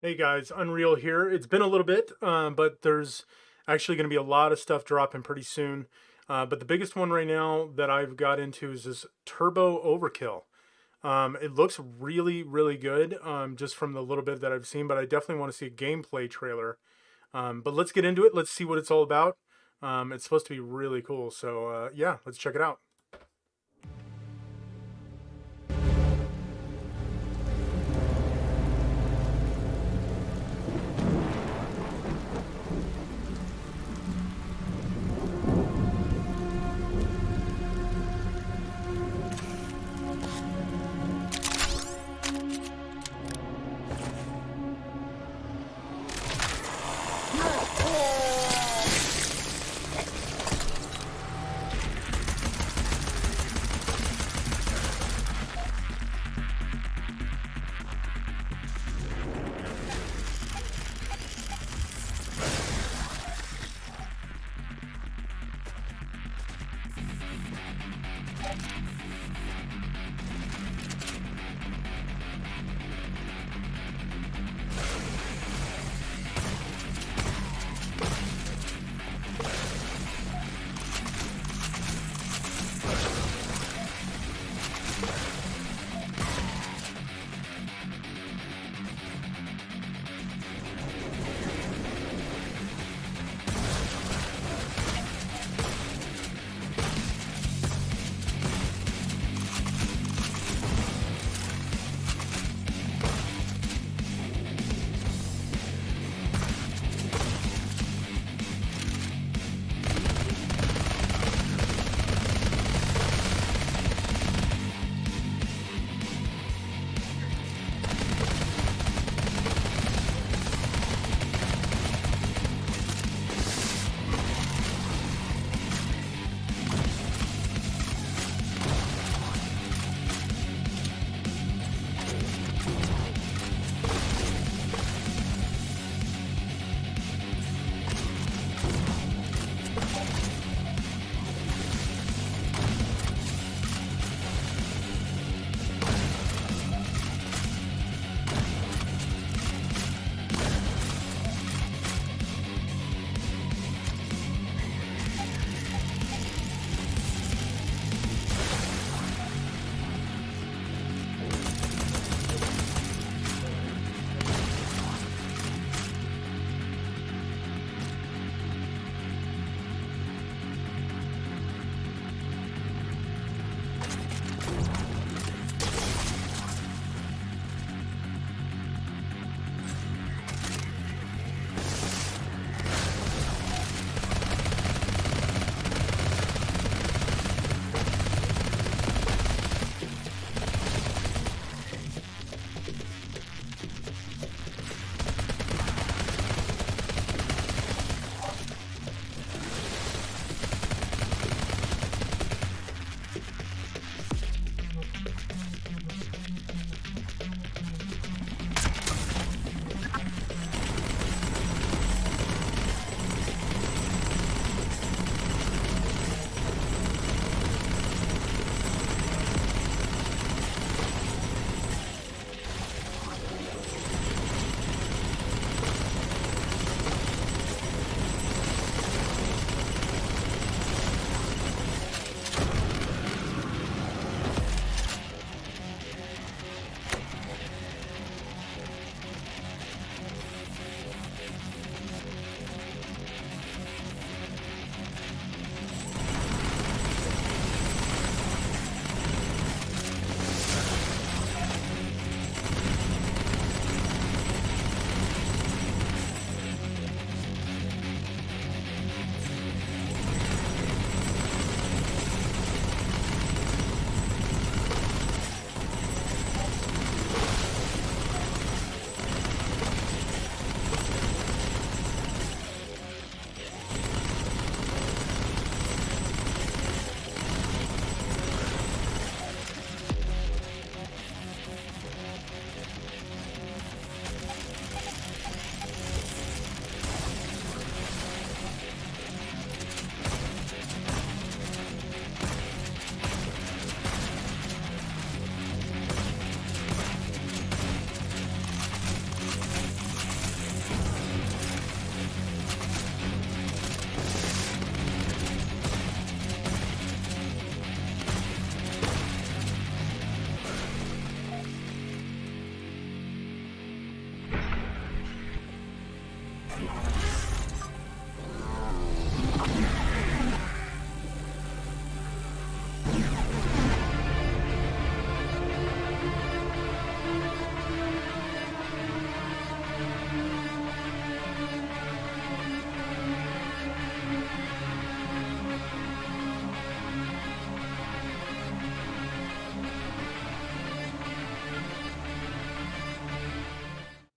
Hey guys, Unreal here. It's been a little bit, but there's actually going to be a lot of stuff dropping pretty soon. But the biggest one right now that I've got into is this Turbo Overkill. It looks really, really good just from the little bit that I've seen, but I definitely want to see a gameplay trailer. But let's get into it. Let's see what it's all about. It's supposed to be really cool. So, yeah, let's check it out.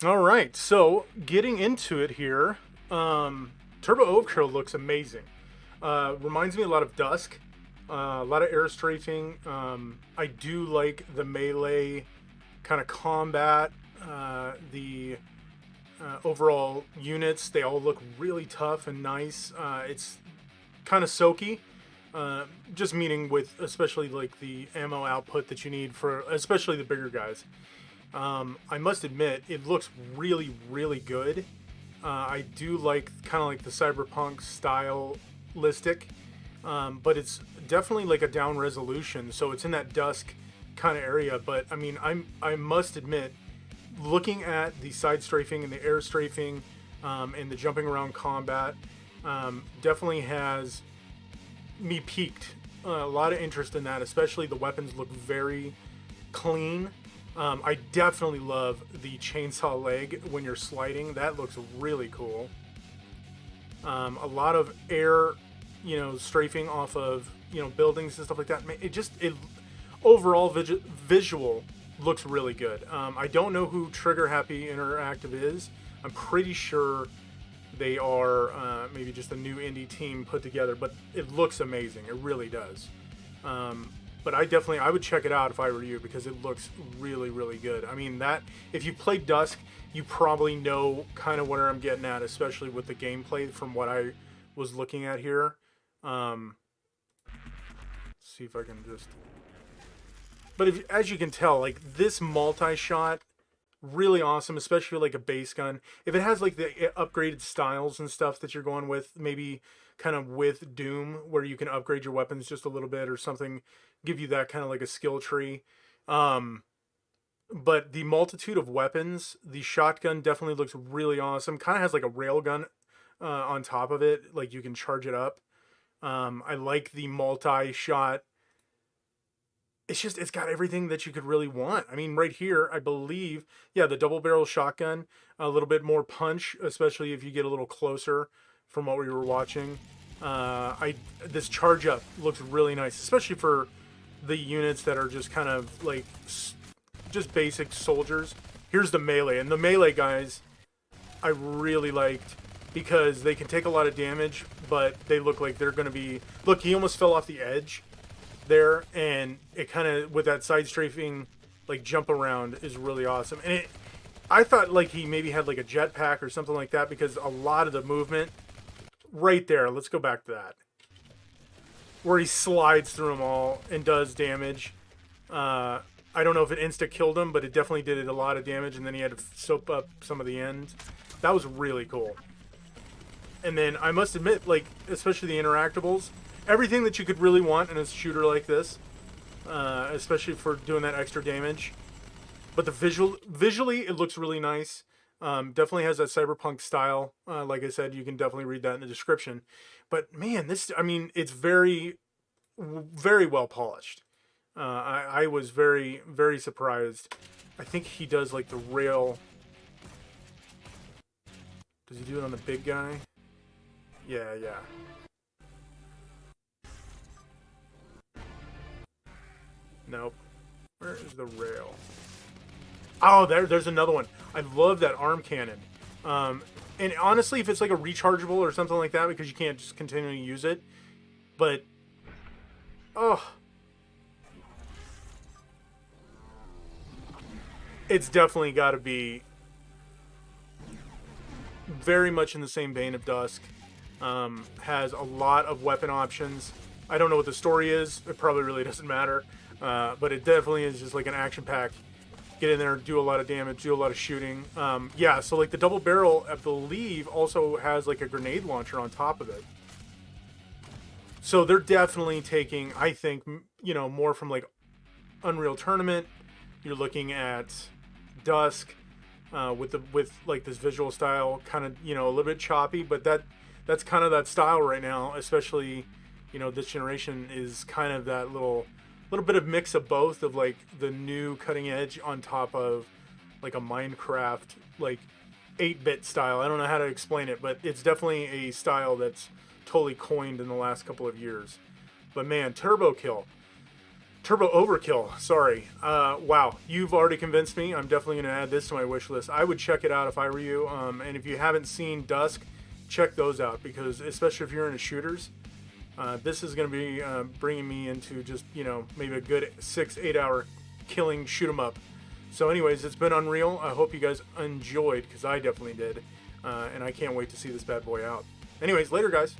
All right, so getting into it here, Turbo Overkill looks amazing. Reminds me a lot of Dusk, a lot of air strafing. I do like the melee kind of combat. The overall units, they all look really tough and nice. It's kind of soaky, just meaning with especially like the ammo output that you need for especially the bigger guys. I must admit, it looks really, really good. I do like kind of like the cyberpunk stylistic, but it's definitely like a down resolution, so it's in that dusk kind of area. But I mean, I must admit, looking at the side strafing and the air strafing, and the jumping around combat, definitely has me piqued. A lot of interest in that, especially the weapons look very clean. I definitely love the chainsaw leg when you're sliding. That looks really cool. A lot of air, strafing off of, buildings and stuff like that. It overall visual looks really good. I don't know who Trigger Happy Interactive is. I'm pretty sure they are maybe just a new indie team put together, but it looks amazing. It really does. But I would check it out if I were you, because it looks really, really good. I mean, that if you played Dusk, you probably know kind of where I'm getting at, especially with the gameplay from what I was looking at here. See if I can just. But as you can tell, like this multi-shot, really awesome, especially like a base gun. If it has like the upgraded styles and stuff that you're going with, maybe kind of with Doom, where you can upgrade your weapons just a little bit or something, give you that kind of like a skill tree. But the multitude of weapons, the shotgun definitely looks really awesome. Kind of has like a railgun on top of it, like you can charge it up. I like the multi-shot. It's got everything that you could really want. I mean, right here, I believe, yeah, the double barrel shotgun, a little bit more punch, especially if you get a little closer from what we were watching. This charge up looks really nice, especially for the units that are just kind of like just basic soldiers. Here's the melee, and the melee guys I really liked because they can take a lot of damage, but they look like they're going to be. Look, he almost fell off the edge there, and it kind of with that side strafing like jump around is really awesome. And I thought like he maybe had like a jetpack or something like that, because a lot of the movement right there, let's go back to that, where he slides through them all and does damage. I don't know if it insta killed him, but it definitely did a lot of damage, and then he had to soap up some of the ends. That was really cool. And then I must admit, like especially the interactables, everything that you could really want in a shooter like this, especially for doing that extra damage. But the visually, it looks really nice. Definitely has that cyberpunk style. Like I said, you can definitely read that in the description. But man, it's very, very well polished. I was very, very surprised. I think he does like the rail. Does he do it on the big guy? Yeah. Nope. Where is the rail? Oh, there's another one. I love that arm cannon. And honestly, if it's like a rechargeable or something like that, because you can't just continually use it. But, oh. It's definitely got to be very much in the same vein of Dusk. Has a lot of weapon options. I don't know what the story is. It probably really doesn't matter. But it definitely is just like an action pack. Get in there, do a lot of damage, do a lot of shooting. Yeah, so like the double barrel, I believe, also has like a grenade launcher on top of it. So they're definitely taking, I think, more from like Unreal Tournament. You're looking at Dusk with like this visual style, kind of a little bit choppy, but that's kind of that style right now. Especially, this generation is kind of that little bit of mix of both, of like the new cutting edge on top of like a Minecraft like 8-bit style. I don't know how to explain it, but it's definitely a style that's totally coined in the last couple of years. But man, Turbo Kill. Turbo Overkill, sorry. Wow, you've already convinced me. I'm definitely going to add this to my wish list. I would check it out if I were you. And if you haven't seen Dusk, check those out, because especially if you're into shooters, this is going to be bringing me into just, maybe a good 6-8 hour killing shoot 'em up. So anyways, it's been unreal. I hope you guys enjoyed, because I definitely did. And I can't wait to see this bad boy out. Anyways, later guys.